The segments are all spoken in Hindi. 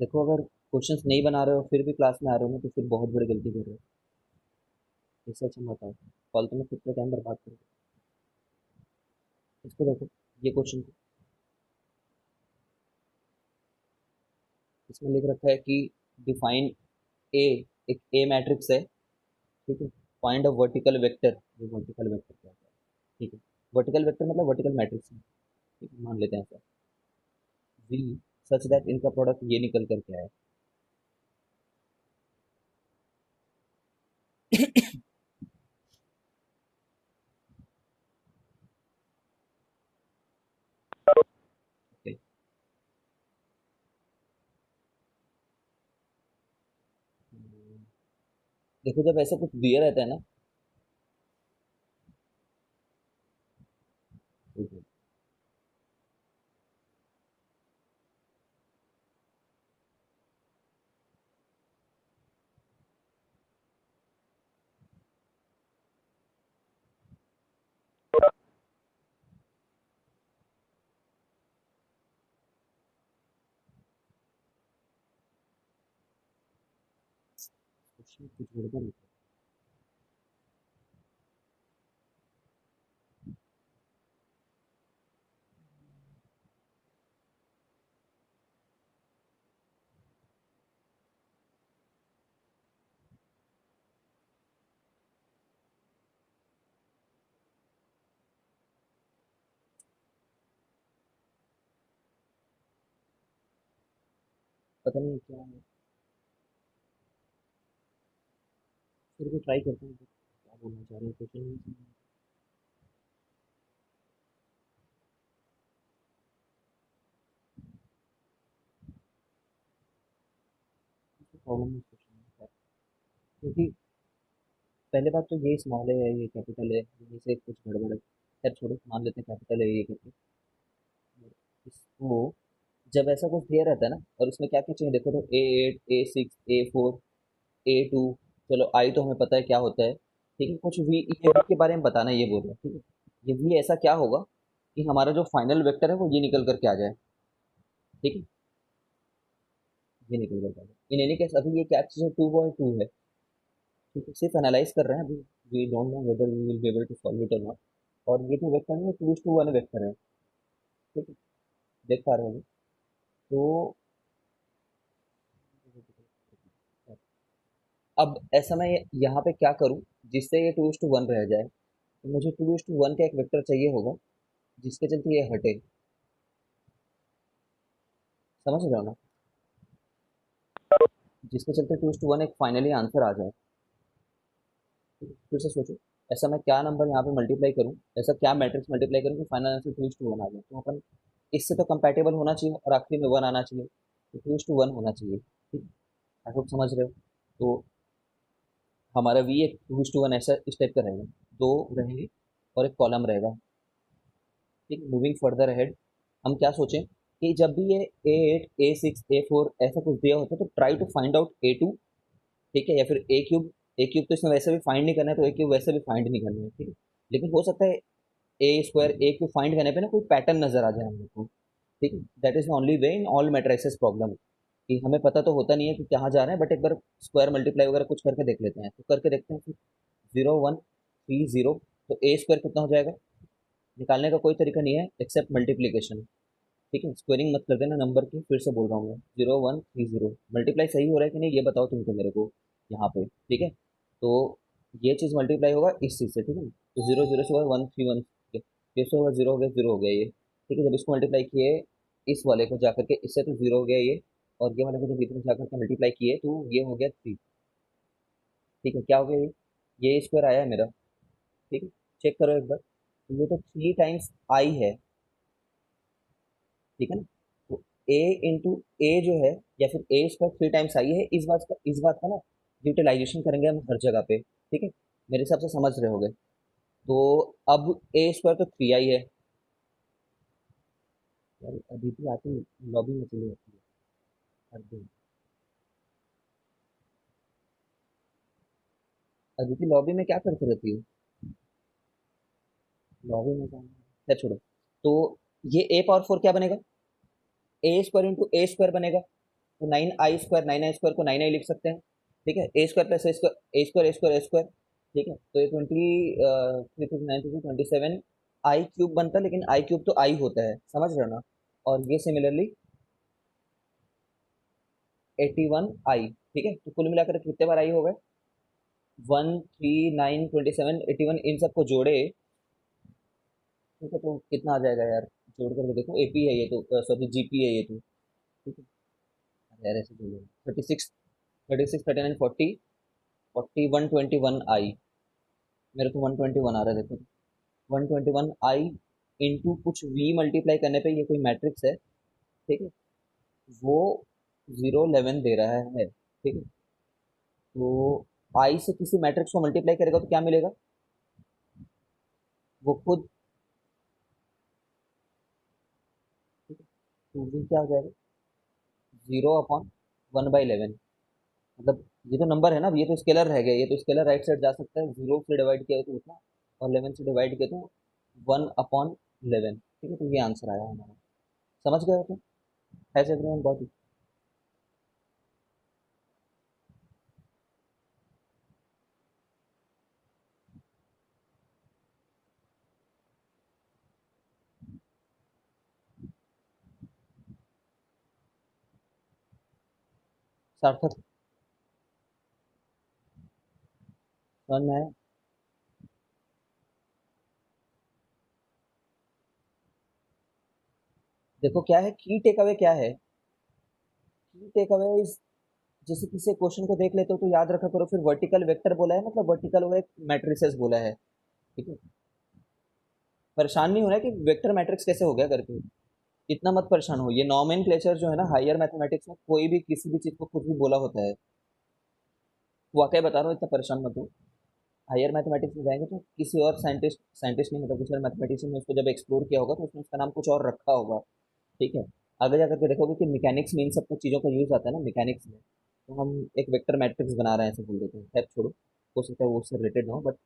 देखो, अगर क्वेश्चंस नहीं बना रहे हो फिर भी क्लास में आ रहे हो ना, तो फिर बहुत बड़ी गलती कर रहे हो। इससे अच्छा मत आओ, फालतू में खुद का टाइम बर्बाद करो। इसको देखो, ये क्वेश्चन को, इसमें लिख रखा है कि डिफाइन ए, एक ए मैट्रिक्स है, ठीक है। फाइंड अ वर्टिकल वेक्टर, ये वर्टिकल वेक्टर क्या होता है, ठीक है। वर्टिकल वेक्टर मतलब वर्टिकल मैट्रिक्स है, ठीक है, मान लेते हैं ऐसा। वी सच दैट इनका प्रोडक्ट ये निकल कर के आए। Okay. देखो, जब ऐसा कुछ दिया रहता है ना, ठीक है। क्वेश्चन कुछ गड़बड़ है। पता नहीं क्या है, फिर भी ट्राई करते हैं क्या बोलना चाह रहे हैं क्वेश्चन। प्रॉब्लम है क्वेश्चन, क्योंकि पहले बात तो ये स्मॉल है, ये कैपिटल है, यहीं से कुछ गड़बड़ है। खैर छोड़ो, मान लेते हैं कैपिटल है ये करके। इसको जब ऐसा कुछ दिया रहता है ना, और उसमें क्या क्या चाहिए देखो, तो A8 A6 A4 A2, चलो आई तो हमें पता है क्या होता है, ठीक है। कुछ वी, ये वी के बारे में बताना है, ये बोल रहे हैं, ठीक है। ये वी ऐसा क्या होगा कि हमारा जो फाइनल वेक्टर है वो ये निकल करके आ जाए, ठीक है। ये निकल करके आ जाए। इन एनी केस अभी ये क्या चीज़ है, 2/2 है, ठीक है। सिर्फ एनालाइज कर रहे हैं अभी। We don't know whether we will be able to solve it और नॉट। और ये जो वेक्टर है 2:1 वेक्टर है, ठीक है। देख पा रहे हो? तो अब ऐसा मैं यहाँ पे क्या करूँ जिससे ये 2:1 रह जाए, तो मुझे 2:1 का एक वेक्टर चाहिए होगा जिसके चलते ये हटे। समझ रहे हो ना? जिसके चलते 2:1 एक फाइनली आंसर आ जाए। फिर से सोचो, ऐसा मैं क्या नंबर यहाँ पे मल्टीप्लाई करूँ, ऐसा क्या मैट्रिक्स मल्टीप्लाई करूँ कि फाइनल आंसर 2:1 आ जाए, तो अपन इससे तो कंपैटिबल होना चाहिए और आखिरी में 1 आना चाहिए, तो 2:1 होना चाहिए, ठीक है। आई होप समझ रहे हो। तो हमारा वी एक 2:1 ऐसा इस टाइप का रहेगा, दो रहेंगे और एक कॉलम रहेगा, ठीक है। मूविंग फर्दर अहेड, हम क्या सोचें कि जब भी ये A8 A6 A4 ऐसा कुछ दिया होता है, तो try to find out A2, ठीक है, या फिर A3। A3 तो इसमें वैसे भी फाइंड नहीं करना है, तो A3 वैसे भी फाइंड नहीं करना है, ठीक है। लेकिन हो सकता है A2 A3 फाइंड करने पे ना कोई पैटर्न नजर आ जाए हम लोग को, ठीक है। That is the only way in all matrices problem, कि हमें पता तो होता नहीं है कि कहाँ जा रहे हैं, बट एक बार स्क्वायर मल्टीप्लाई वगैरह कुछ करके देख लेते हैं, तो करके देखते हैं फिर। 0 1 3 0, तो A² कितना हो जाएगा, निकालने का कोई तरीका नहीं है एक्सेप्ट मल्टीप्लीकेशन, ठीक है। स्क्वेयरिंग मत कर देना नंबर की, फिर से बोल रहा हूँ मैं। 0 1 3 0 मल्टीप्लाई सही हो रहा है कि नहीं ये बताओ तुमको मेरे को यहाँ पे, ठीक है। तो ये चीज़ मल्टीप्लाई होगा इस चीज़ से, ठीक है। तो 0 0 से हुआ 1 3 1, फिर से हुआ 0 हो गया ये, ठीक है। जब इसको मल्टीप्लाई किए इस वाले को जाकर के इससे, तो 0 हो गया ये, और ये वाले को जब इधर जाकर के मल्टीप्लाई किए तो ये हो गया 3, ठीक है। क्या हो गया ये स्क्वायर आया है मेरा, ठीक है। चेक करो एक बार, तो ये तो 3 टाइम्स आई है, ठीक है ना। तो ए इंटू ए जो है, या फिर A² 3 टाइम्स आई है, इस बात का ना यूटिलाइजेशन करेंगे हम हर जगह पे, ठीक है। मेरे हिसाब से समझ रहे होगे। तो अब A² तो 3 आई है। यार अभी भी आती लॉबी में चली जाती है हर दिन। अदिति लॉबी में क्या करती रहती है? लॉबी में जाना, खैर छोड़ो। तो ये A⁴ क्या बनेगा, A² इंटू A² बनेगा, तो 9i² को 9i लिख सकते हैं, ठीक है। ए स्क्वायर प्लस ए स्क्वायर, ठीक है। तो ये 27 आई क्यूब बनता है, लेकिन आई क्यूब तो आई होता है, समझ रहे हो ना। और ये सिमिलरली 81i, ठीक है। तो कुल मिलाकर कितने बार आई हो गए? 1, 3, 9, 27, 81, इन सबको जोड़े, ठीक है। तो कितना आ जाएगा यार, जोड़ करके देखो। एपी है ये तो, सॉरी जीपी है ये तो, ठीक है। अरे यार ऐसे बोलो, 36, 36, 39, 40, 41, 21 आई, मेरे को 121 आ रहा है, देखो। 121 आई इंटू कुछ वी मल्टीप्लाई करने पे ये कोई मैट्रिक्स है, ठीक है। वो 0, 11 दे रहा है, ठीक है। तो आई से किसी मैट्रिक्स को मल्टीप्लाई करेगा तो क्या मिलेगा? वो खुद, ठीक है। तो वी क्या हो जाएगा? 0/1/11, मतलब ये तो नंबर है ना, ये तो स्केलर रह गया, ये तो स्केलर राइट साइड जा सकता है, 0 से डिवाइड किया तो उतना, और 11 से डिवाइड किया तो 1/11, ठीक है। तो ये आंसर आया हमारा, समझ गए हो तुम? ऐसे एग्रीमेंट बहुत सार्थक समझ में है। देखो क्या है की टेक अवे, क्या है की टेक अवे इस, जैसे किसी क्वेश्चन को देख लेते हो तो याद रखा करो, फिर वर्टिकल वेक्टर बोला है, मतलब वर्टिकल वो एक मैट्रिसेस बोला है, ठीक है। परेशान नहीं होना है कि वेक्टर मैट्रिक्स कैसे हो गया करके, इतना मत परेशान हो। ये नॉमेनक्लेचर जो है ना हायर मैथमेटिक्स में, कोई भी किसी भी चीज को कुछ भी बोला होता है, वाकई बता रहा हूँ, इतना परेशान मत हो। हायर मैथमेटिक्स में जाएंगे तो किसी और साइंटिस्ट साइंटिस्ट नहीं, मतलब किसी और मैथमेटिशियन ने उसको जब एक्सप्लोर किया होगा तो उसने उसका नाम कुछ और रखा होगा, ठीक है। आगे जाकर के देखोगे कि मैकेनिक्स में इन सब कुछ चीज़ों का यूज आता है ना मैकेनिक्स में, तो हम एक वेक्टर मैट्रिक्स बना रहे हैं ऐसे बोल देते हैं, खैर छोड़ो, हो सकता है वो उससे रिलेटेड ना हो, बट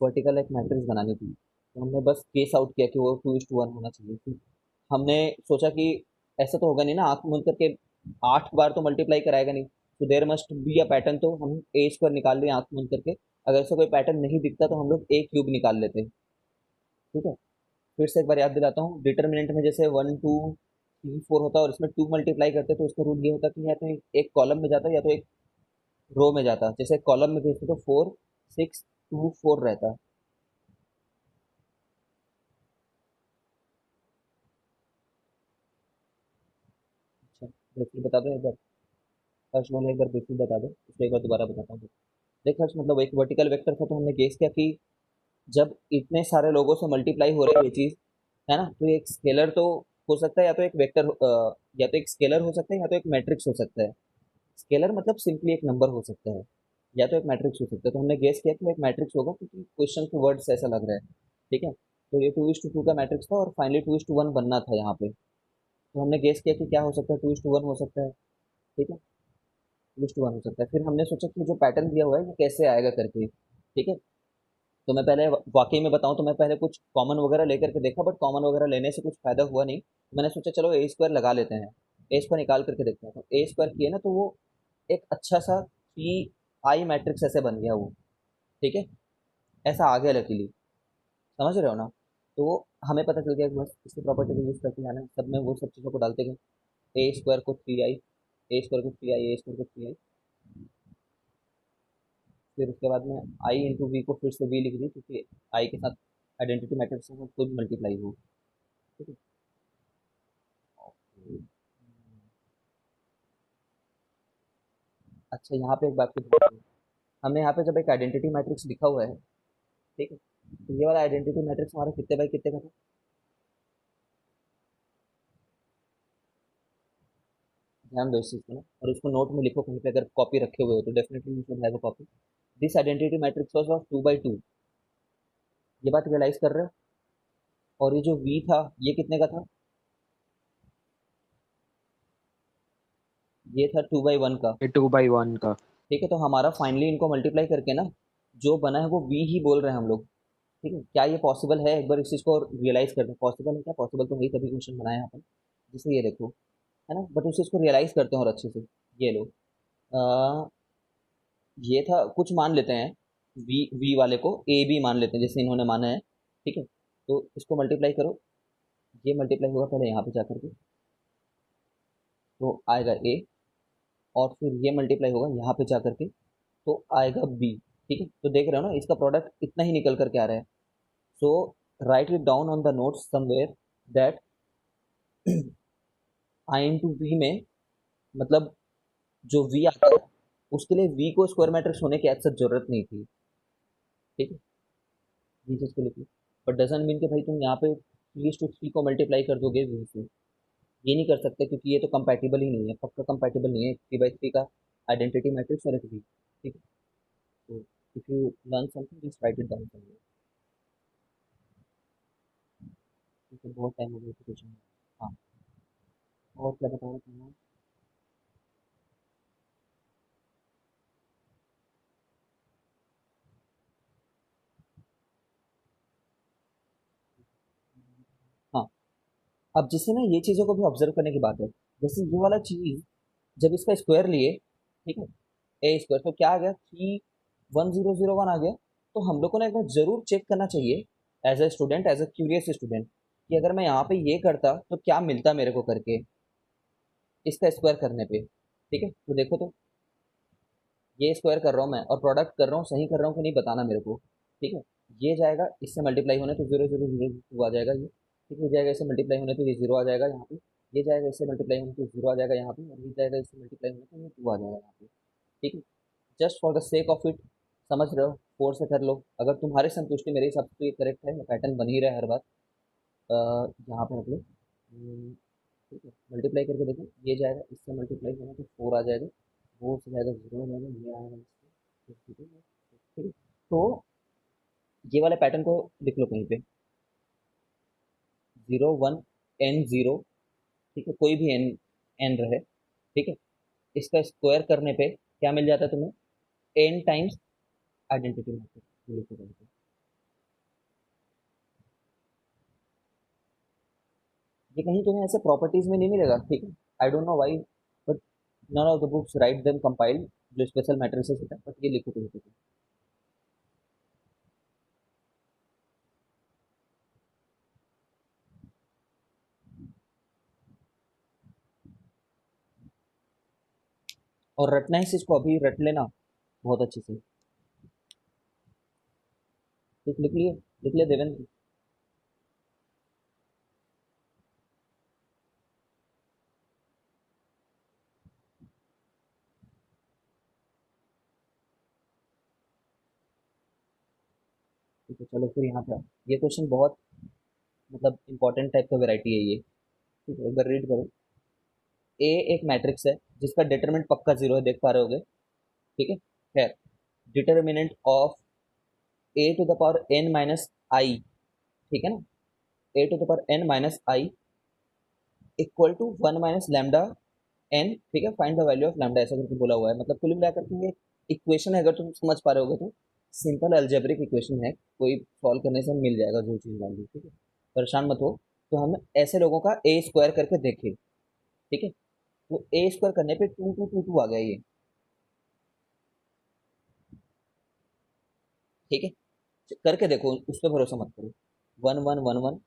वर्टिकल एक मैट्रिक्स बनानी थी, तो हमने बस केस आउट किया कि वो 2:1 होना चाहिए थी। हमने सोचा कि ऐसा तो होगा नहीं ना, आंख मूंद करके 8 बार तो मल्टीप्लाई कराएगा नहीं, तो there must be a pattern, तो हम ए स्क्वायर निकाल लिए आंख मूंद करके। अगर ऐसा कोई पैटर्न नहीं दिखता तो हम लोग ए क्यूब निकाल लेते हैं, ठीक है। फिर से एक बार याद दिलाता हूँ, डिटर्मिनेंट में जैसे 1, 2, 3, 4 होता है, और इसमें 2 मल्टीप्लाई करते तो उसका रूल ये होता कि या तो एक कॉलम में जाता या तो एक रो में जाता, जैसे कॉलम में भेजते तो 4, 6, 2, 4 रहता। अच्छा, ब्रीफली बता दो एक बार, हर्ष बोले एक बार ब्रीफली बता दो, उसको एक बार दोबारा बताता हूँ। देख हर्ष, मतलब एक वर्टिकल वेक्टर था, तो हमने गेस किया कि जब इतने सारे लोगों से मल्टीप्लाई हो रही है ये चीज, है ना, तो एक स्केलर तो हो सकता है, या तो एक वेक्टर, या तो एक स्केलर हो सकता है, या तो एक मैट्रिक्स हो सकता है। स्केलर मतलब सिंपली एक नंबर हो सकता है, या तो एक मैट्रिक्स हो सकता है। तो हमने गेस किया कि वो एक मैट्रिक्स होगा, क्योंकि क्वेश्चन के वर्ड से ऐसा लग रहा है, ठीक है। तो ये 2:2 का मैट्रिक्स था, और फाइनली 2:1 बनना था यहाँ पे। तो हमने गेस किया कि क्या हो सकता है, 2:1 हो सकता है, ठीक है। 2:1 हो सकता है। फिर हमने सोचा कि जो पैटर्न दिया हुआ है ये कैसे आएगा करके, ठीक है। तो मैं पहले वाकई में बताऊं तो मैं पहले कुछ कॉमन वगैरह लेकर के देखा, बट कॉमन वगैरह लेने से कुछ फायदा हुआ नहीं, तो मैंने सोचा चलो ए स्क्वायर लगा लेते हैं, ए स्क्वायर निकाल करके देखते हैं। तो ए स्क्वायर किए ना, तो वो एक अच्छा सा थ्री आई मैट्रिक्स ऐसे बन गया वो, ठीक है। ऐसा आ गया लकीली, समझ रहे हो ना। तो हमें पता चल गया कि बस इसकी प्रॉपर्टी को यूज करके जाना है, सब में वो सब चीज़ों को डालते गए। ए स्क्वायर को 3i, ए स्क्वायर को 3i, ए स्क्वायर को 3i, फिर उसके बाद में आई इंटू वी को फिर से वी लिख दी, क्योंकि आई के साथ आइडेंटिटी मैट्रिक्स को खुद मल्टीप्लाई हो, ठीक है। ओके। अच्छा, यहाँ पे एक बात की ध्यान रखिए। हमने यहाँ पे जब एक आइडेंटिटी मैट्रिक्स लिखा हुआ है, ठीक है, तो ये वाला आइडेंटिटी मैट्रिक्स हमारा कितने बाई कितने का था? ध्यान दो इस चीज़ को ना, और इसको नोट में लिखो कहीं पे, अगर कॉपी रखे हुए हो तो definitely you should have a copy. This identity matrix was of 2/2, ये बात रियलाइज कर रहे हो। और ये जो वी था ये कितने का था? ये था 2/1 का, ये 2/1 का। ठीक है। तो हमारा फाइनली इनको मल्टीप्लाई करके ना जो बना है वो वी ही बोल रहे हैं हम लोग, ठीक है। क्या ये पॉसिबल है, एक बार इस चीज़ को रियलाइज करते हैं, पॉसिबल है क्या? पॉसिबल तो वही, तभी क्वेश्चन बनाया है अपन। जैसे ये देखो, है ना, बट उस चीज़ को रियलाइज करते हैं और अच्छे से। ये लो, अ, ये था, कुछ मान लेते हैं, वी वी वाले को ए बी मान लेते हैं जैसे इन्होंने माना है, ठीक है। तो इसको मल्टीप्लाई करो, ये मल्टीप्लाई होगा पहले यहाँ पे जा करके, तो आएगा ए, और फिर ये मल्टीप्लाई होगा यहाँ पे जा करके, तो आएगा बी। ठीक है, तो देख रहे हो ना, इसका प्रोडक्ट इतना ही निकल करके आ रहा है। So write it down on the notes somewhere that I into we में, मतलब जो वी आता है उसके लिए वी को स्क्वायर मैट्रिक्स होने की ऐसा जरूरत नहीं थी। ठीक है, ये चीज को लिखिए, बट डजंट मीन कि भाई तुम यहाँ पे थ्री टू थ्री को मल्टीप्लाई कर दोगे वी से, ये नहीं कर सकते, क्योंकि ये तो कंपैटिबल ही नहीं है, पक्का कंपैटिबल नहीं है थ्री बाई थ्री का आइडेंटिटी मैट्रिक्स और एक वी। ठीक है, तो if you learn something just right it down somewhere. ठीक है, बहुत टाइम हो गया कुछ नहीं। हाँ, और क्या बता रहा था मैं? हाँ, अब जिससे ना ये चीज़ों को भी ऑब्जर्व करने की बात है, जैसे ये वाला चीज़ जब इसका स्क्वायर लिए, ठीक है, ए स्क्वायर, तो क्या आ गया, 31001 आ गया। तो हम लोग को ना एक बार जरूर चेक करना चाहिए, as a student, as a curious student, कि अगर मैं यहाँ पे ये करता तो क्या मिलता मेरे को करके, इसका स्क्वायर करने पे। ठीक है, तो देखो, तो ये स्क्वायर कर रहा हूँ मैं और प्रोडक्ट कर रहा हूँ, सही कर रहा हूँ कि नहीं बताना मेरे को। ठीक है, ये जाएगा इससे मल्टीप्लाई होने तो जीरो जीरो जीरो टू आ जाएगा ये। ठीक है, ये जाएगा इससे मल्टीप्लाई होने तो ये जीरो आ जाएगा यहाँ पे, ये जाएगा इससे मल्टीप्लाई होने तो जीरो आ जाएगा यहाँ पे, और ये जाएगा इससे मल्टीप्लाई होने तो ये टू आ जाएगा यहाँ पे। ठीक है, just for the sake of it, समझ रहे हो, फोर से कर लो, अगर तुम्हारी संतुष्टि मेरे हिसाब से तो ये करेक्ट है, पैटर्न बन ही रहा है हर बार। यहाँ पे रख लो। ठीक है, मल्टीप्लाई करके देखो, ये जाएगा इससे मल्टीप्लाई होना तो फोर आ जाएगा, वो से जाएगा जीरो आ जाएगा, ये आएगा इससे, ठीक है। तो ये वाले पैटर्न को लिख लो कहीं पे, जीरो वन एन जीरो, ठीक है, कोई भी एन, एन रहे, ठीक है, इसका स्क्वायर करने पे क्या मिल जाता है तुम्हें, एन टाइम्स आइडेंटिटी मैट्रिक्स लिखो कहीं पे। ये कहीं तुम्हें ऐसे प्रॉपर्टीज में नहीं मिलेगा, ठीक है, I don't know why, but none of the books write them compiled, जो स्पेशल मैट्रिसेस होता है, बट ये लिखो कहीं पे। और रटना है इस चीज को, अभी रट लेना बहुत अच्छे से। लिख लिए, लिख लिया देवेंद्र? ठीक है, चलो फिर यहाँ पे आओ। ये क्वेश्चन बहुत, मतलब इंपॉर्टेंट टाइप का वैरायटी है ये। ठीक है, एक बार रीड करो। ए एक मैट्रिक्स है जिसका डिटरमिनेंट पक्का जीरो है, देख पा रहे होगे, ठीक है। खैर, determinant of a to the power n minus I, ठीक है ना, a to the power n minus I equal to one minus lambda n, ठीक है, find the value of lambda, ऐसा करके बोला हुआ है। मतलब कुल मिलाकर के ये इक्वेशन है, अगर तुम समझ पा रहे होगे तो सिंपल अलजेब्रिक इक्वेशन है, कोई सॉल्व करने से मिल जाएगा जो चीज़ वैल्यू, ठीक है, परेशान मत हो। तो हम ऐसे लोगों का ए स्क्वायर करके देखें, ठीक है, तो ए स्क्वायर करने पे टू टू टू टू आ गया ये, ठीक है, करके देखो, उस पर भरोसा मत करो। वन वन वन वन,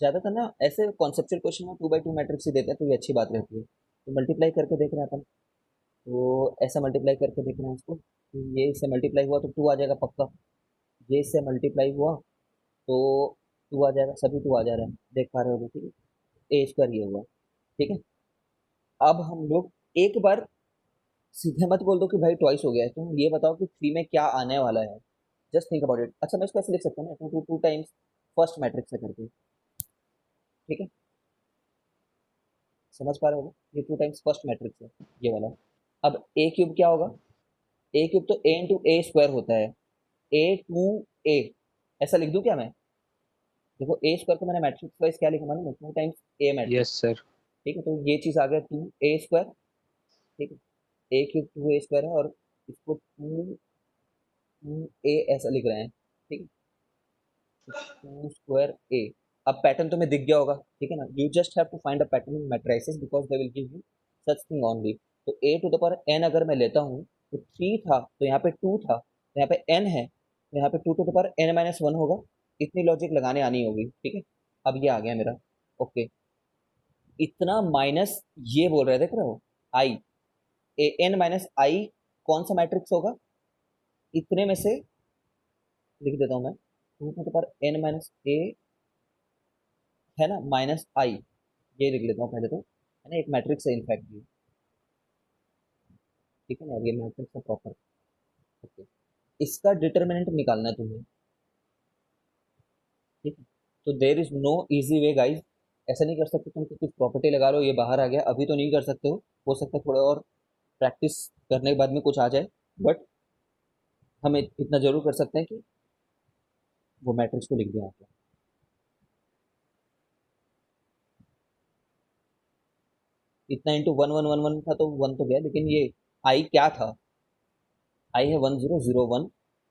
ज्यादातर ना ऐसे कॉन्सेप्चुअल क्वेश्चन में टू बाई टू मैट्रिक्स ही देते हैं, तो ये अच्छी बात रहती है। तो मल्टीप्लाई करके देख रहे हैं अपन, तो ऐसा मल्टीप्लाई करके देख रहे हैं इसको, तो ये इससे मल्टीप्लाई हुआ तो टू आ जाएगा पक्का, ये इससे मल्टीप्लाई हुआ तो टू आ जाएगा, सभी टू आ जा रहे हैं, देख पा रहे हो, ठीक है, ए स्क्वायर ये हुआ। ठीक है, अब हम लोग एक बार सीधे मत बोल दो कि भाई ट्वाइस हो गया है, तुम ये बताओ कि थ्री में क्या आने वाला है, जस्ट थिंक अबाउट इट। अच्छा, मैं इसको ऐसे लिख सकता हूँ ना, two two two times first matrix है करके, ठीक है, समझ पा रहे हो, ये टू टाइम्स फर्स्ट मैट्रिक्स है ये वाला। अब ए क्यूब क्या होगा, ए क्यूब तो ए इंटू ए स्क्वायर होता है, ए टू ए, ऐसा लिख दूं क्या मैं? देखो, ए स्क्वायर को मैंने मैट्रिक्स वाइज क्या लिखा, मालूम है, to times A yes matrix. Sir. ठीक है, तो ये चीज आ गया टू ए स्क्वायर, ठीक है, ए क्यूब टू ए स्क्वायर है, और इसको टू टू ए ऐसा लिख रहे हैं, ठीक है, टू स्क्वायर ए। अब पैटर्न तुम्हें दिख गया होगा, ठीक है ना। You just have to find a pattern in matrices because they will give you such thing only. तो a to the power n अगर मैं लेता हूँ तो 3 था, तो यहाँ पे 2 था, तो यहाँ पे n है, तो यहाँ पे 2 to the power n minus 1 होगा। इतनी लॉजिक लगाने आनी होगी, ठीक है। अब ये आ गया मेरा, ओके। इतना माइनस, ये बोल रहे, देख रहे हो, आई, ए एन माइनस आई कौन सा मैट्रिक्स होगा, इतने में से लिख देता हूँ मैं, two to the power n minus a है ना, माइनस आई, ये लिख लेता हूँ पहले तो, है ना, एक मैट्रिक्स है इनफैक्ट ये, ठीक है ना, ये मैट्रिक्स है प्रॉपर, ओके। इसका डिटर्मिनेंट निकालना है तुम्हें, ठीक है। तो there is no easy way guys, ऐसा नहीं कर सकते तुम कि कुछ प्रॉपर्टी लगा लो ये बाहर आ गया, अभी तो नहीं कर सकते हो सकता है थोड़ा और प्रैक्टिस करने के बाद में कुछ आ जाए, बट हम इतना जरूर कर सकते हैं कि वो मैट्रिक्स को लिख दिया आपको। इतना into one one one one था तो वन तो गया, लेकिन ये आई क्या था, आई है 1001,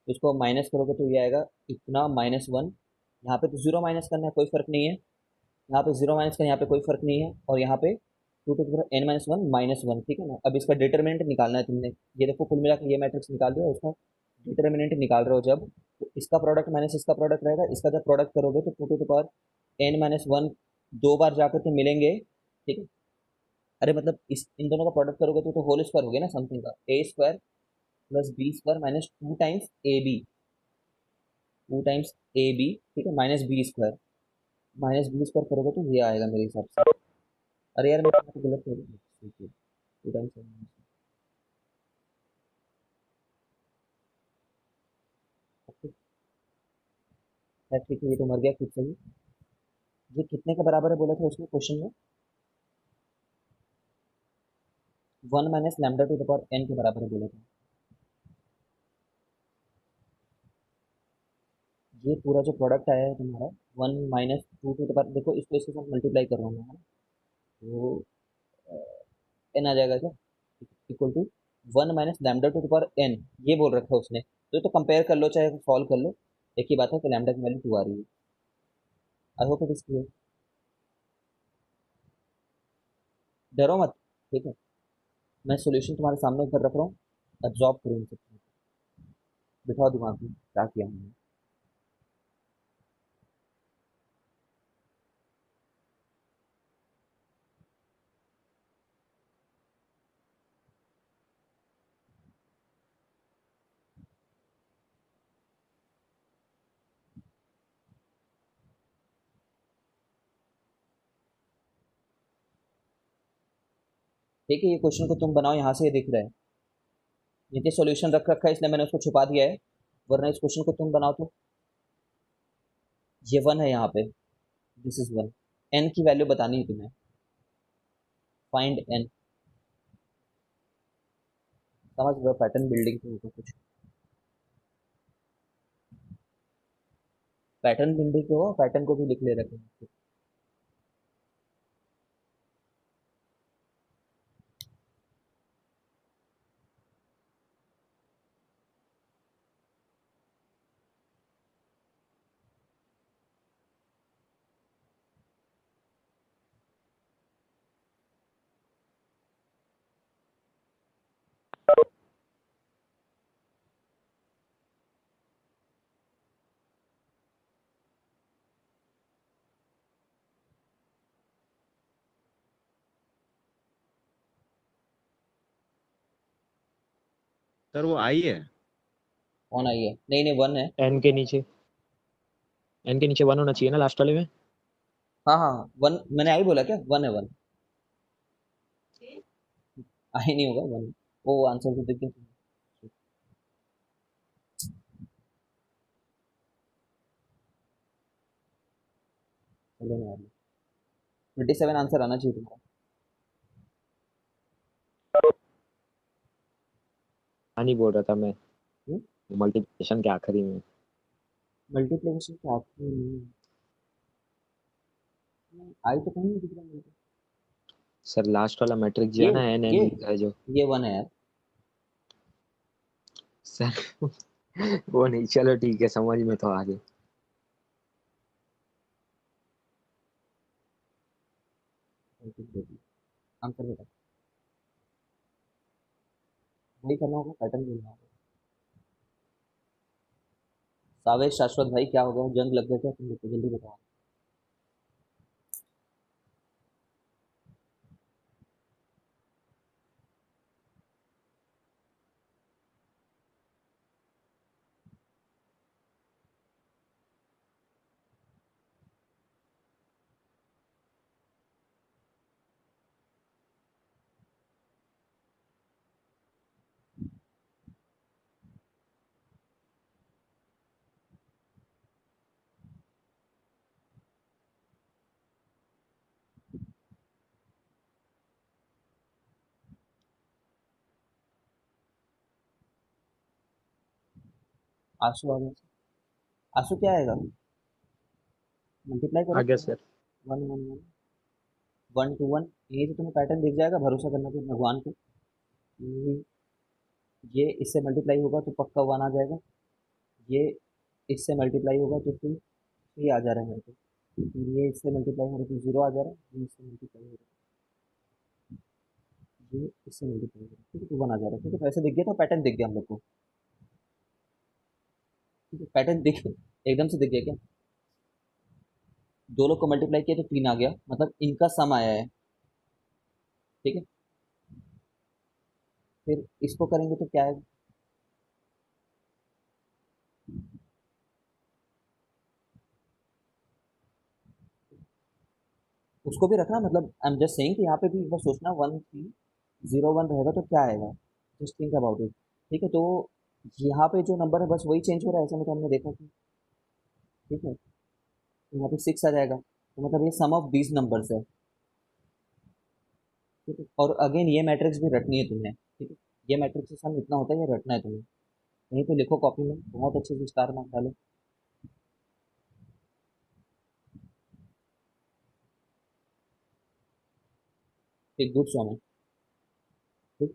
इसको माइनस करोगे तो ये आएगा इतना माइनस वन, यहाँ पे तो जीरो माइनस करना है, कोई फर्क नहीं है, यहाँ पे जीरो माइनस करना है, यहाँ पे कोई फर्क नहीं है, और यहाँ पे two two power n minus one minus one, ठीक है ना। अब इसका डिटर्मिनेंट निकालना है तुमने, ये देखो कुल मिला के ये मैट्रिक्स निकाल दिया, उसका डिटर्मिनेंट निकाल रहे हो जब, तो इसका प्रोडक्ट माइनस इसका प्रोडक्ट रहेगा, इसका जब प्रोडक्ट करोगे तो two two power n minus one दो बार जाकर के मिलेंगे, ठीक है। अरे मतलब इस इन दोनों का प्रोडक्ट करोगे तो होल स्क्वायर हो गया ना समथिंग का, a square plus b square minus two times a b, two times a b, ठीक है, minus b square, minus b square करोगे तो ये आएगा मेरे हिसाब से। अरे यार मैं तो गलत कर रहा हूँ, टू टाइम्स, ठीक है, ये तो मर गया खुद से ही। ये कितने के बराबर है बोला था उसने क्वेश्चन में, one minus lambda to the power n के बराबर है बोला था। ये पूरा जो प्रोडक्ट आया है तुम्हारा, one minus two to the power, देखो इसको इसके साथ मल्टीप्लाई कर रहा हूँ मैं, है ना? तो एन आ जाएगा क्या, equal to one minus lambda to the power n, ये बोल रखा है उसने, तो कंपेयर कर लो चाहे सॉल्व कर लो, एक ही बात है कि लैम्डा की वैल्यू टू आ रही है। I hope it is clear, डरो मत, ठीक है। मैं सॉल्यूशन तुम्हारे सामने कर रख रहा हूँ, एब्जॉर्ब करो इन सब चीज़ों को, बिठाओ दिमाग में क्या किया हमने। ठीक है, ये क्वेश्चन को तुम बनाओ, यहाँ से ये दिख रहा है, नीचे सॉल्यूशन रख रखा है इसलिए मैंने उसको छुपा दिया है, वरना इस क्वेश्चन को तुम बनाओ तो ये वन है यहाँ पे, दिस इज वन, एन की वैल्यू बतानी है तुम्हें, फाइंड एन, समझ लो पैटर्न बिल्डिंग के ऊपर कुछ, पैटर्न बिल्डिंग के हो, पैटर्न को भी लिख ले रखे हैं। सर वो आई है। कौन आई है, नहीं नहीं वन है। एन के नीचे, एन के नीचे वन होना चाहिए ना लास्ट वाले में। हाँ हाँ हाँ, वन मैंने आई बोला क्या, वन है वन, आई नहीं होगा वन, वो आंसर तो देख के चलो नहीं आ रही, 27 आंसर आना चाहिए तुम्हारा। हाँ नहीं बोल रहा था मैं, मल्टीप्लिकेशन के आखिरी में। मल्टीप्लिकेशन के आखिरी में आई तो कहीं नहीं दिख रहा मेरे को। सर लास्ट वाला मैट्रिक्स जो ये है ना, एन ये एन लिखा है जो। ये वन है यार। सर वो नहीं, चलो ठीक है, समझ में तो आ गया। आंसर बता, वही करना होगा, पैटर्न बोलना होगा। सावेश शाश्वत भाई क्या हो गया, जंग लग गया क्या तुम लोग को, जल्दी बताओ। आंसू आ गया। आंसू क्या आएगा, मल्टीप्लाई करो। आगे sir. One one one, one two one, यही तो तुम्हें पैटर्न दिख जाएगा, भरोसा करना तो भगवान पे। ये इससे मल्टीप्लाई होगा तो पक्का वन आ जाएगा, ये इससे मल्टीप्लाई होगा तो फिर ये आ जा रहा है मेरे को, ये इससे मल्टीप्लाई हो रहा है तो जीरो आ जा रहा है, ये इससे मल्टीप्लाई हो रहा है, ये इससे मल्टीप्लाई हो रहा है, ठीक है, तो वन आ जा रहा है, ठीक है, तो ऐसे दिख गया, तो पैटर्न दिख गया हम लोग को। ठीक है, पैटर्न दिख, एकदम से दिख गया क्या, दो लोग को मल्टीप्लाई किया तो तीन आ गया, मतलब इनका सम आया है। ठीक है, फिर इसको करेंगे तो क्या है, उसको भी रखना, मतलब आई एम जस्ट सेइंग कि यहाँ पे भी एक बार सोचना, वन थ्री जीरो वन रहेगा तो क्या आएगा, जस्ट थिंक अबाउट इट। ठीक है, तो यहाँ पे जो नंबर है बस वही चेंज हो रहा है, ऐसा में तो हमने देखा कि, ठीक है, तो यहाँ पे सिक्स आ जाएगा, तो मतलब ये सम ऑफ दीज नंबर्स है। ठीक है, और अगेन ये मैट्रिक्स भी रटनी है तुम्हें, ठीक है, ये मैट्रिक्स से सम इतना होता है, ये रटना है तुम्हें, यहीं पे लिखो कॉपी में, बहुत अच्छे से स्टार मार्क डालो। एक गुड सॉन्ग है। ठीक,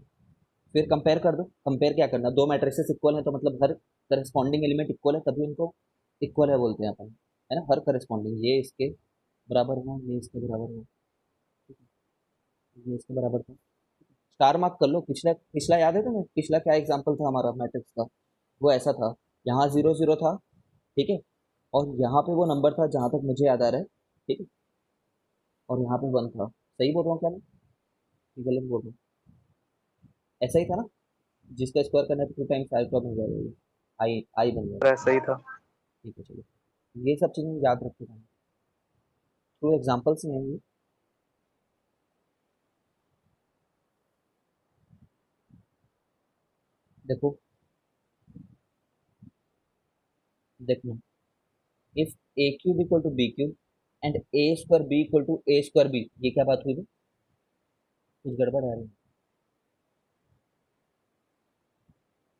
फिर कंपेयर कर दो, कंपेयर क्या करना, दो मैट्रिसेस इक्वल है तो मतलब हर करस्पॉन्डिंग एलिमेंट इक्वल है, तभी उनको इक्वल है बोलते हैं अपन, है ना, हर करस्पॉन्डिंग, ये इसके बराबर हुआ, ये इसके बराबर हुआ, ठीक है, ये इसके बराबर था, स्टार मार्क कर लो। पिछला पिछला याद है तुम्हें, पिछला क्या एग्जाम्पल था हमारा मैट्रिक्स का, वो ऐसा था, यहाँ जीरो जीरो था, ठीक है, और यहाँ पे वो नंबर था जहाँ तक मुझे याद आ रहा है, ठीक है, और यहाँ पे वन था, सही बोल रहा हूँ क्या मैं, कि गलत बोल रहा हूँ, ऐसा ही था ना, जिसका स्क्वायर करना है तो टू टाइम्स आई क्रॉप हो जाएगा, ये आई आई बन जाएगा। ऐसा ही था। ठीक है, चलो, ये सब चीज़ें याद रखते हैं, थ्रू एग्जाम्पल्स ही हैं ये। देखो, देखना, if a cube equal to b cube and a square b equal to a square b, ये क्या बात हुई थी, कुछ गड़बड़ आ रही है,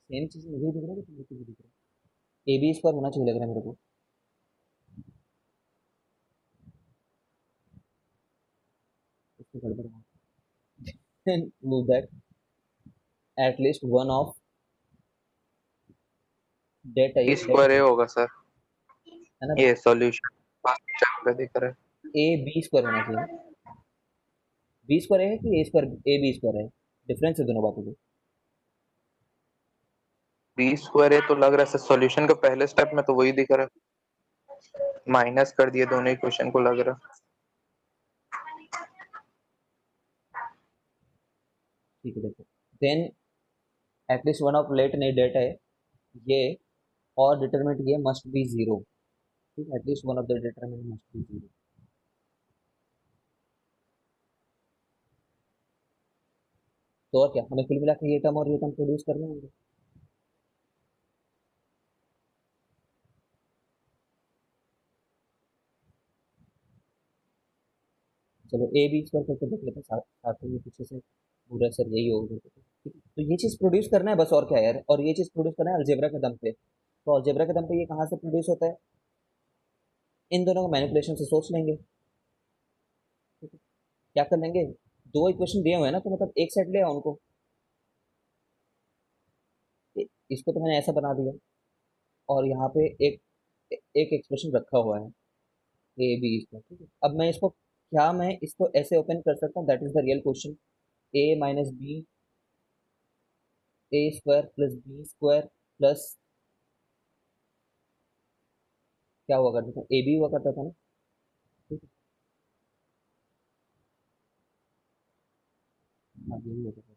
सेम चीज़ मुझे भी दिख रहा है कि तुमको भी दिख रहा है, ए बी स्क्वायर होना चाहिए लग रहा है मेरे को, इसमें गड़बड़ है, move that, at least one of det b det, square a होगा सर, है ना, ये सॉल्यूशन फर्स्ट स्टेप पे दिख रहा है। ए बी स्क्वायर होना चाहिए, बी स्क्वायर है कि ए स्क्वायर ए बी स्क्वायर है, डिफरेंस है दोनों बातों में। बी स्क्वायर ए तो लग रहा है सर, सॉल्यूशन का पहले स्टेप में तो वही दिख रहा है, माइनस कर दिए दोनों इक्वेशन को लग रहा है। ठीक है, देखो, देन एटलीस्ट वन ऑफ लेट नहीं डेट है ये, और डिटरमिनेंट ये मस्ट बी जीरो, ठीक है, at least one of the determinant must be zero, तो और क्या, हमें कुल मिला के ये टर्म और ये टर्म प्रोड्यूस करने होंगे। चलो ए बी स्क्वायर करके देख लेते हैं, साथ साथ में पीछे से पूरा सर यही होगा, ठीक है, तो ये चीज़ प्रोड्यूस करना है बस, और क्या है यार, और ये चीज़ प्रोड्यूस करना है अलजेब्रा के दम पे, तो अलजेब्रा के दम पे ये कहाँ से प्रोड्यूस होता है, इन दोनों को मैनिपुलेशन से सोच लेंगे, ठीक है, क्या कर लेंगे, दो इक्वेशन दिए हुए हैं ना, तो मतलब एक सेट ले आओ उनको, इसको तो मैंने ऐसा बना दिया, और यहाँ पे एक एक एक्सप्रेशन रखा हुआ है ए बी इसका, ठीक है, अब मैं इसको क्या मैं इसको ऐसे ओपन कर सकता हूँ? That is the real question. A minus b, a square plus b square plus क्या हुआ करता था, ए बी हुआ करता था ना। ठीक है, हाँ ये भी होता था।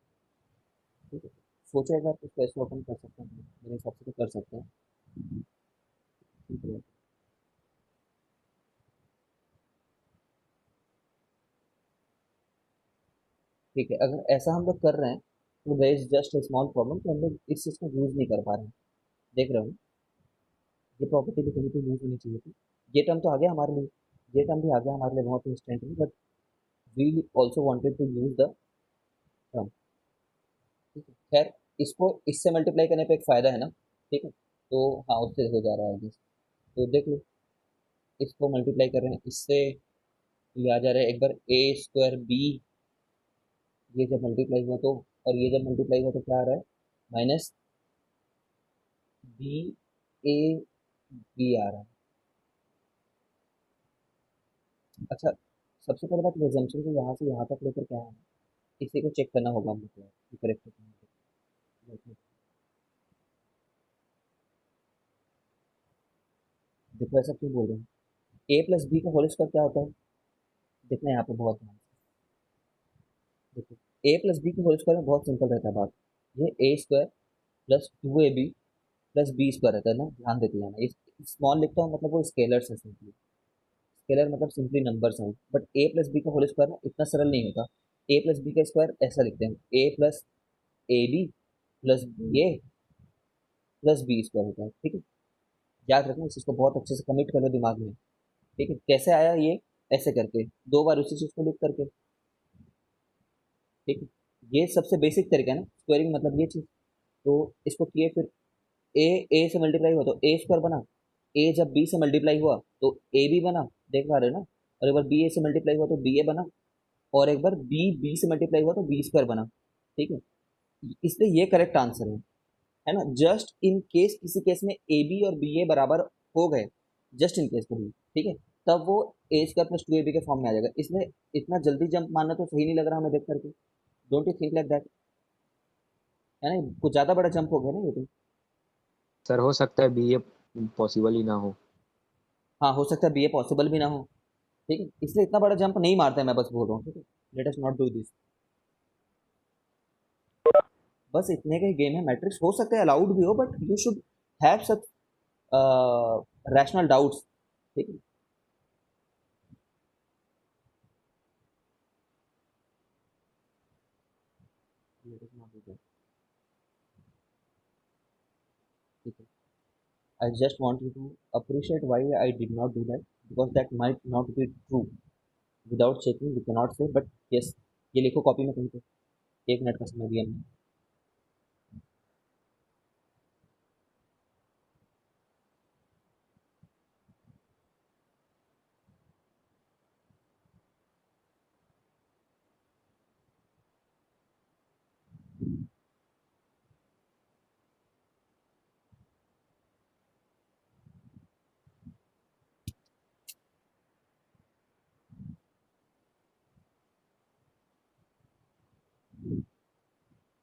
ठीक है, सोचो एक बार इसको ऐसे ओपन कर सकते हैं, मेरे हिसाब से तो कर सकते हैं। ठीक है, ठीक है, अगर ऐसा हम लोग कर रहे हैं तो there is just a small problem कि हम लोग इस चीज़ को यूज़ नहीं कर पा रहे हैं। देख रहे हो, ये प्रॉपर्टी भी कहीं पे यूज़ होनी चाहिए थी। ये टर्म तो आ गया हमारे लिए, ये टर्म भी आ गया हमारे लिए बहुत instantly, but we also wanted to use the term. ठीक है, खैर इसको इससे मल्टीप्लाई करने पे एक फ़ायदा है ना। ठीक है, तो हाँ उससे हो जा रहा है जिस, तो देख लो, इसको मल्टीप्लाई कर रहे हैं इससे, ये आ जा रहा है एक बार ए स्क्वायर बी, ये जब मल्टीप्लाई हुआ तो, और ये जब मल्टीप्लाई हुआ तो क्या आ रहा है, माइनस बी ए बी आ रहा है। अच्छा, सबसे पहले बात ये assumption को यहाँ से यहाँ तक लेकर क्या है, इसी को चेक करना होगा हमको कि करेक्ट है कि नहीं। देखो, देखो ऐसा क्यों बोल रहे हैं, ए प्लस बी का होल स्क्वायर क्या होता है, देखना यहाँ पे बहुत ध्यान से। देखो, ए प्लस बी के होल स्क्वायर में बहुत सिंपल रहता है बात, ये a square plus two a b plus b square रहता है ना, ध्यान देते जाना। इस स्मॉल लिखता हूँ मतलब वो स्केलर्स है सिंपली, स्केलर मतलब सिंपली नंबर्स हैं, बट ए प्लस बी का होल स्क्वायर ना इतना सरल नहीं होता। ए प्लस बी का स्क्वायर ऐसा लिखते हैं, a plus a b plus b a plus b square होता है। ठीक है, याद रखना, इस चीज़ को बहुत अच्छे से कमिट कर लो दिमाग में। ठीक है, कैसे आया ये, ऐसे करके दो बार उसी चीज़ को लिख करके। ठीक है, ये सबसे बेसिक तरीका है ना स्क्वायरिंग, मतलब ये चीज़। तो इसको किए फिर ए, ए से मल्टीप्लाई हुआ तो ए स्क्वायर बना, ए जब बी से मल्टीप्लाई हुआ तो ए बी बना, देख पा रहे हो ना, और एक बार बी ए से मल्टीप्लाई हुआ तो बी ए बना, और एक बार बी बी से मल्टीप्लाई हुआ तो बी स्क्वायर बना। ठीक है, इसलिए ये करेक्ट आंसर है ना। जस्ट इन केस किसी केस में ए बी और बी ए बराबर हो गए, जस्ट इन केस के लिए, ठीक है, तब वो a square plus two a b के फॉर्म में आ जाएगा। इसलिए इतना जल्दी जंप मारना तो सही नहीं लग रहा हमें देख करके, don't you think like that, है ना, कुछ ज़्यादा बड़ा जंप हो गया ना ये तो। सर हो सकता है बी ए पॉसिबल ही ना हो। हाँ हो सकता है बी ए पॉसिबल भी ना हो। ठीक है, इसलिए इतना बड़ा जंप नहीं मारते हैं, मैं बस बोल रहा हूँ। ठीक है, let us not do this, बस इतने का ही गेम है। मैट्रिक्स हो सकता है अलाउड भी हो, but you should have such rational doubts. ठीक है, let us not do that. ठीक है, I just want you to appreciate why I did not do that, because that might not be true. Without checking we cannot say, but yes, ये लिखो कॉपी में कहीं पे, 1 मिनट का समय दिया मैंने।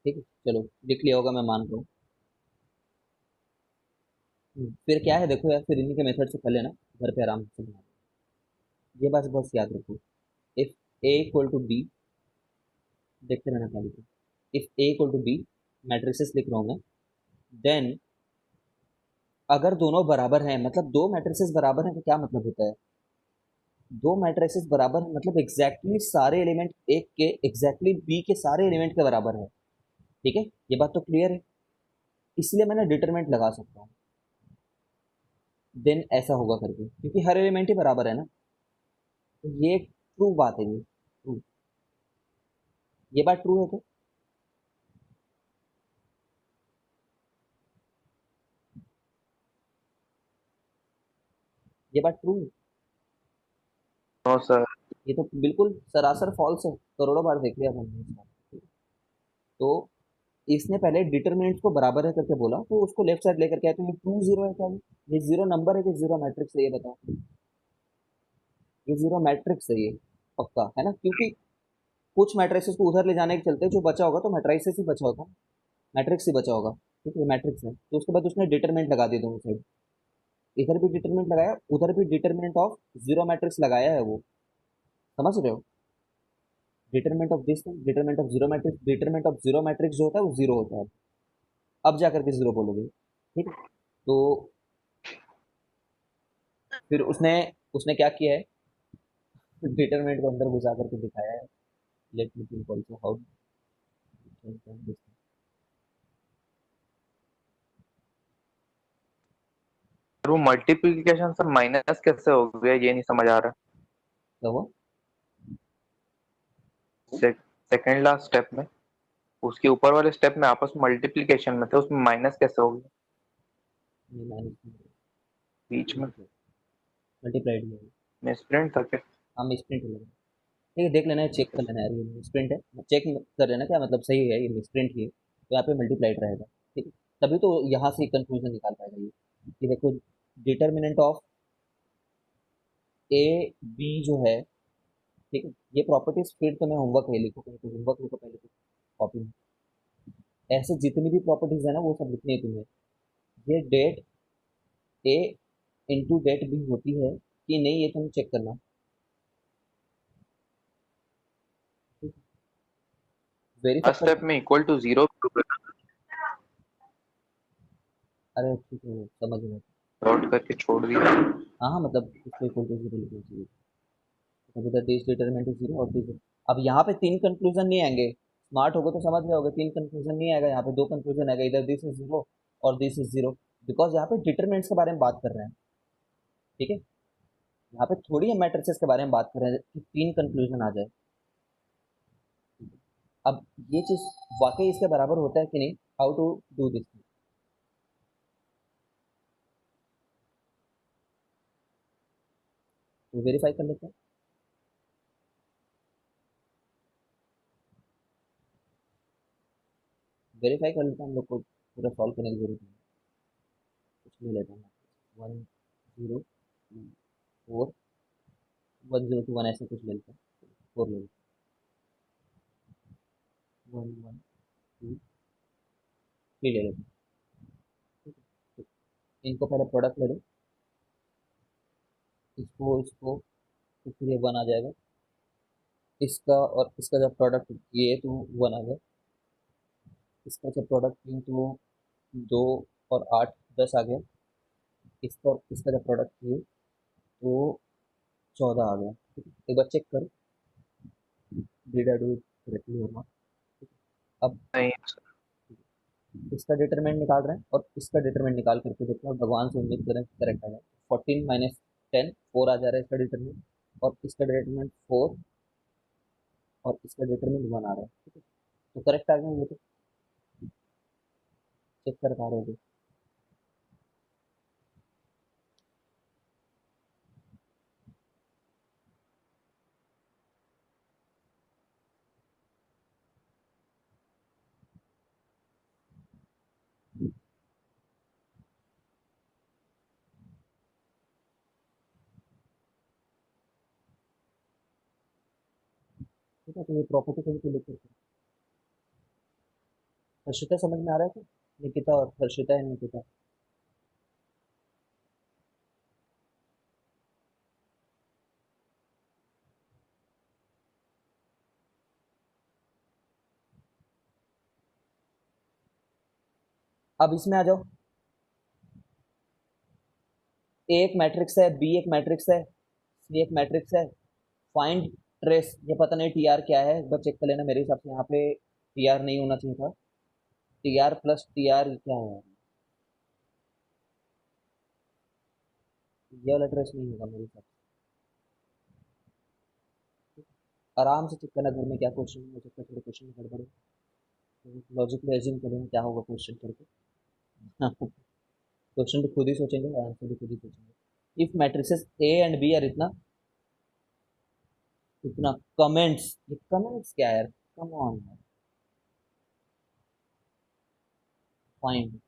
ठीक है, चलो लिख लिया होगा, मैं मान रहा हूँ। फिर क्या है देखो यार, फिर इन्हीं के मेथड से कर लेना घर पे आराम से बना। ये बात बस याद रखो, if a equal to b, देखते रहना क्या लिखो, if a equal to b, matrices लिख रहा हूँ मैं, देन अगर दोनों बराबर हैं, मतलब दो मैट्रिसेस बराबर हैं तो क्या मतलब होता है, दो मैट्रिसेस बराबर हैं मतलब एग्जैक्टली सारे एलिमेंट एक के एग्जैक्टली बी के सारे एलिमेंट के बराबर है। ठीक है, ये बात तो क्लियर है, इसलिए मैंने डिटरमिनेंट लगा सकता हूँ, देन ऐसा होगा करके, क्योंकि हर एलिमेंट ही बराबर है ना। तो ये ट्रू बात है, ये ट्रू, ये बात ट्रू है तो, ये बात ट्रू है, नो सर। ये तो बिल्कुल सरासर फॉल्स है, करोड़ों बार देख लिया हमने इस बात। तो इसने पहले डिटरमिनेंट्स को बराबर है करके बोला, तो उसको लेफ्ट साइड लेकर के आए, तो ये ट्रू जीरो है क्या, ये जीरो नंबर है कि जीरो मैट्रिक्स है, ये बताओ, ये जीरो मैट्रिक्स है ये। पक्का है ना, क्योंकि कुछ मैट्रिसेस को उधर ले जाने के चलते जो बचा होगा तो मैट्रिसेस ही बचा होगा, मैट्रिक्स ही बचा होगा। ठीक है, मैट्रिक्स है तो उसके बाद उसने डिटरमिनेंट लगा दिया दोनों साइड, इधर भी डिटरमिनेंट लगाया उधर भी डिटरमिनेंट ऑफ जीरो मैट्रिक्स लगाया है वो, समझ रहे हो? Determinant of this determinant of zero matrix, determinant of zero matrix जो होता है वो जीरो होता है, अब जाकर के जीरो बोलोगे। ठीक है, तो फिर उसने उसने क्या किया है, डिटरमिनेंट को अंदर घुसा करके दिखाया है। Let me think also how this, वो मल्टीप्लिकेशन से माइनस कैसे हो गया ये नहीं समझ आ रहा। क्या हुआ? सेकंड लास्ट स्टेप में, उसके ऊपर वाले स्टेप में आपस में मल्टीप्लिकेशन में थे, उसमें माइनस कैसे हो गया नहीं माइनस बीच में? मल्टीप्लाइड में, मिसप्रिंट था क्या? हाँ मिसप्रिंट हो गया। ठीक है, देख लेना है, चेक कर लेना है यार, ये मिसप्रिंट है, चेक कर लेना क्या मतलब सही है, ये मिसप्रिंट ही है तो यहाँ पे मल्टीप्लाइड रहेगा। ठीक है, तभी तो यहाँ से कंक्लूजन निकाल पाएगा ये कि देखो डिटर्मिनेंट ऑफ ए बी जो है, ठीक है, ये प्रॉपर्टीज फिर तो मैं होमवर्क है लिखो, कहीं तो होमवर्क लिखो पहले तो कॉपी में, ऐसे जितनी भी प्रॉपर्टीज है ना वो सब लिखनी है तुम्हें। ये डेट ए इंटू डेट बी होती है कि नहीं ये तुम चेक करना। वेरीफाई फर्स्ट कर, स्टेप में इक्वल टू जीरो अरे ठीक है समझ में, डॉट करके छोड़ दिया। हाँ हाँ मतलब इसको इक्वल टू जीरो लिखना चाहिए, अभी तक दिस डिटरमिनेंट इज जीरो और दिस, अब यहाँ पे तीन कंक्लूजन नहीं आएंगे, स्मार्ट होगे तो समझ गए होगे, तीन कंक्लूजन नहीं आएगा यहाँ पे, दो कंक्लूजन आएगा, इधर दिस इज जीरो और दिस इज जीरो, बिकॉज यहाँ पे डिटरमिनेंट्स के बारे में बात कर रहे हैं। ठीक है, यहाँ पे थोड़ी हम मैट्रिसेस के बारे में बात कर रहे हैं कि तीन कंक्लूजन आ जाए। अब ये चीज वाकई इसके बराबर होता है कि नहीं, हाउ टू डू दिस, तो वेरीफाई कर लेते हैं। वेरीफाई कर लेते हैं, हम लोग को पूरा सॉल्व करने की जरूरत नहीं है, कुछ ले लेते हैं, one zero four, one zero two one ऐसे कुछ ले लेते हैं, फोर ले लेते हैं, वन वन टू थ्री ले लेते हैं। ठीक है, तो इनको पहले प्रोडक्ट ले लो, इसको तो फिर ये वन आ जाएगा, इसका और इसका जब प्रोडक्ट किए तो वन आ गया, इसका जब प्रोडक्ट किए तो दो और आठ 10 आ गया, इसका और इसका जब प्रोडक्ट किए तो 14 आ गया। ठीक है, एक बार चेक करो did I do it correctly और नॉट। अब नहीं। इसका डिटरमिनेंट निकाल रहे हैं और इसका डिटरमिनेंट निकाल करके देखते हैं, भगवान से उम्मीद करें करेक्ट आ जाए। 14 माइनस 10 4 आ जा रहा है इसका डिटरमिनेंट, और इसका डिटरमिनेंट 4 और इसका डिटरमिनेंट 1 आ रहा है। ठीक है, तो करेक्ट आ गया ये तो, चेक कर पा रहे हो। ठीक है, तो ये प्रॉपर्टी कहीं पे लिख करके, हर्षिता समझ में आ रहा है क्या? निकिता और हर्षिता है, निकिता। अब इसमें आ जाओ, ए एक मैट्रिक्स है, बी एक मैट्रिक्स है, सी एक मैट्रिक्स है, फाइंड ट्रेस, ये पता नहीं टी आर क्या है, एक बार चेक कर लेना, मेरे हिसाब से यहाँ पे टी आर नहीं होना चाहिए था, T R plus T R क्या है, ये वाला ट्रेस नहीं होगा मेरे हिसाब से। आराम से चेक करना घर में क्या क्वेश्चन हो सकता है, थोड़े क्वेश्चन में गड़बड़ है, लॉजिकली एज्यूम करेंगे क्या होगा क्वेश्चन करके। क्वेश्चन भी खुद ही सोचेंगे, आंसर भी खुद ही सोचेंगे। If matrices a and b are इतना इतना कमेंट्स, ये कमेंट्स क्या है यार, come on, find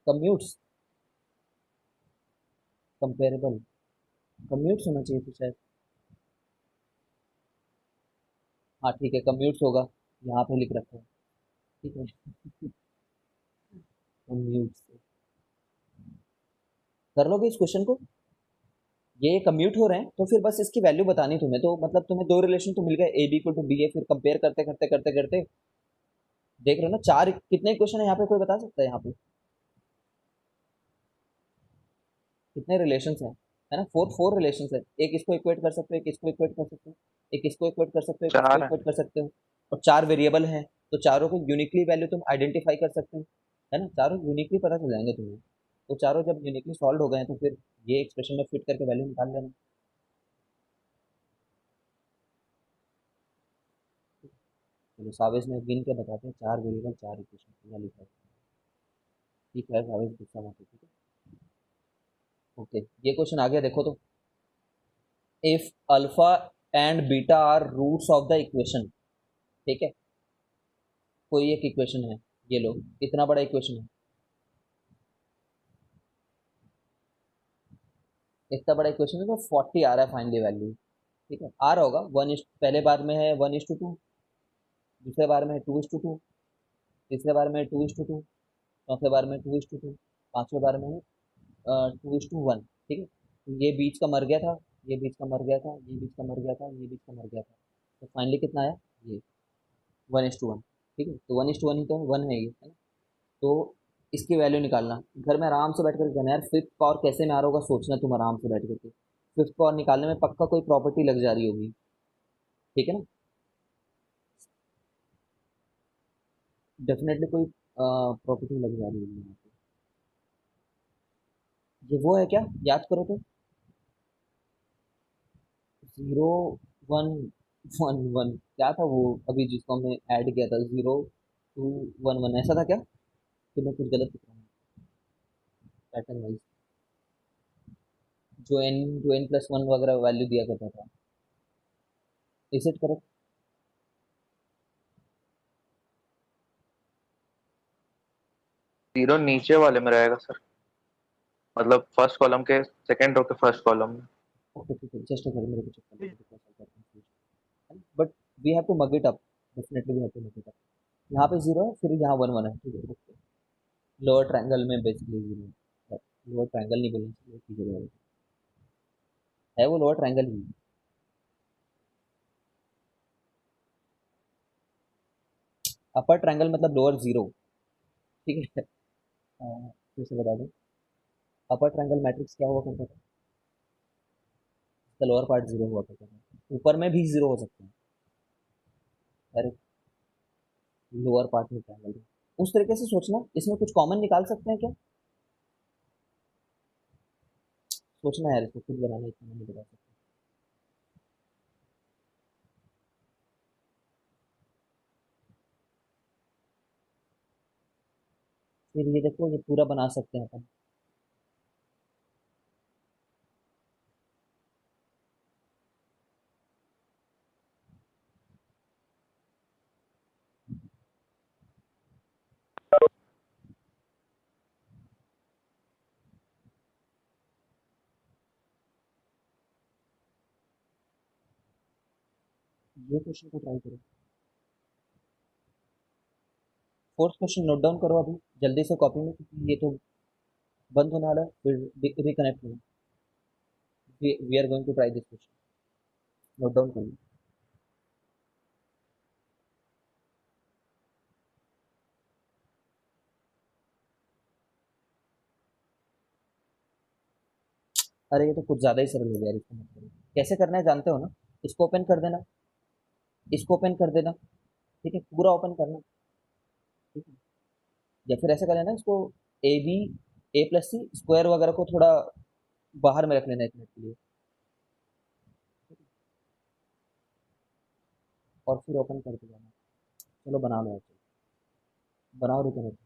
commutes, comparable commutes होना चाहिए तो शायद। हाँ ठीक है, कम्यूट्स होगा, यहाँ पे लिख रखा है। ठीक है कम्यूट्स कर लोगे इस क्वेश्चन को। ये कम्यूट हो रहे हैं तो फिर बस इसकी वैल्यू बतानी तुम्हें, तो मतलब तुम्हें दो रिलेशन तो मिल गए, a b equal to b a, फिर कंपेयर करते करते करते करते देख रहे हो ना, चार कितने क्वेश्चन है यहाँ पे, कोई बता सकता है यहाँ पे कितने रिलेशन हैं? है ना, फोर फोर रिलेशन है। एक इसको इक्वेट कर सकते हो, एक इसको इक्वेट कर सकते हो, एक इसको इक्वेट कर सकते हो, एक इसको चार है। इक्वेट कर सकते हो, और चार वेरिएबल हैं, तो चारों को यूनिकली वैल्यू तुम आइडेंटिफाई कर सकते हो, है ना, चारों यूनिकली पता चल जाएंगे तुम्हें। तो चारों जब यूनिकली सॉल्व हो गए हैं तो फिर ये एक्सप्रेशन में फिट करके वैल्यू निकाल लेना। चलो सावेज ने गिन के बताते हैं, चार वेरिएबल चार इक्वेशन यहाँ लिखा है। ठीक है सावेज, गुस्सा मत हो, ठीक है। ओके, ये क्वेश्चन आ गया, देखो तो। If alpha and beta are roots of the equation, ठीक है, कोई एक इक्वेशन है, ये लो, इतना बड़ा इक्वेशन है, इतना बड़ा इक्वेशन है, तो 40 आ रहा है फाइनली वैल्यू। ठीक है, आ रहा होगा वन इस, पहले बार में है 1:2, दूसरे बार में है 2:2, तीसरे बार में है 2:2, चौथे बार में 2:2, पांचवें बार में है 2:1। ठीक है, तो ये बीच का मर गया था, ये बीच का मर गया था, ये बीच का मर गया था, ये बीच का मर गया था, तो फाइनली कितना आया, ये 1:1। ठीक है, तो 1:1 ही तो वन है ये, है ना। तो इसकी वैल्यू निकालना, घर में आराम से बैठ कर करना यार, फिफ्थ पावर कैसे में आ रहा होगा सोचना तुम आराम से बैठ करके, फिफ्थ पावर निकालने में पक्का कोई प्रॉपर्टी लग जा रही होगी। ठीक है ना, डेफिनेटली कोई प्रॉपर्टी लग जा रही होगी यहाँ पे। ये वो है क्या, याद करो तो, 0 1 1 1 क्या था वो, अभी जिसको हमने ऐड किया था, 0 2 1 1, ऐसा था क्या, कि मैं कुछ गलत लिख रहा हूँ पैटर्न वाइज, जो n+1 वगैरह वैल्यू दिया करता था, इज इट करेक्ट? जीरो नीचे वाले में रहेगा सर, मतलब फर्स्ट कॉलम के सेकंड रो के फर्स्ट कॉलम में। ओके ठीक है, जस्ट अगर मेरे को चेक करना है, but we have to mug it up, definitely we have to mug it up. यहाँ पे जीरो है, फिर यहाँ 1 1 है, ठीक है, लोअर ट्रायंगल में बेसिकली जीरो है, लोअर ट्रायंगल नहीं बोलना चाहिए, ठीक है वो लोअर ट्रायंगल ही है। अपर ट्रायंगल मतलब लोअर जीरो, ठीक है। फिर से बता दूं, अपर ट्रायंगल मैट्रिक्स क्या हुआ करता था, इसका लोअर पार्ट जीरो हुआ करता था, ऊपर में भी जीरो हो सकता है, अरे लोअर पार्ट में ट्रायंगल, उस तरीके से सोचना, इसमें कुछ कॉमन निकाल सकते हैं क्या, सोचना है यार, इसको खुद बनाना, इतना नहीं बता सकते। फिर ये देखो, ये पूरा बना सकते हैं अपन, ये क्वेश्चन को ट्राई करो, फोर्थ क्वेश्चन नोट डाउन करो अभी जल्दी से कॉपी में, क्योंकि ये तो बंद होने वाला है, फिर रिकनेक्ट होना, we are going to try this question, note down कर लो। अरे ये तो कुछ ज़्यादा ही सरल हो गया यार, इसका मतलब कैसे करना है जानते हो ना, इसको ओपन कर देना, इसको ओपन कर देना, ठीक है, पूरा ओपन करना, ठीक है, या फिर ऐसा कर लेना इसको, A+C² वगैरह को थोड़ा बाहर में रख लेना एक मिनट के लिए, और फिर ओपन करके जाना। चलो बना लो, चलो बनाओ, रिकनेक्ट,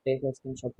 टेक स्क्रीन शॉट,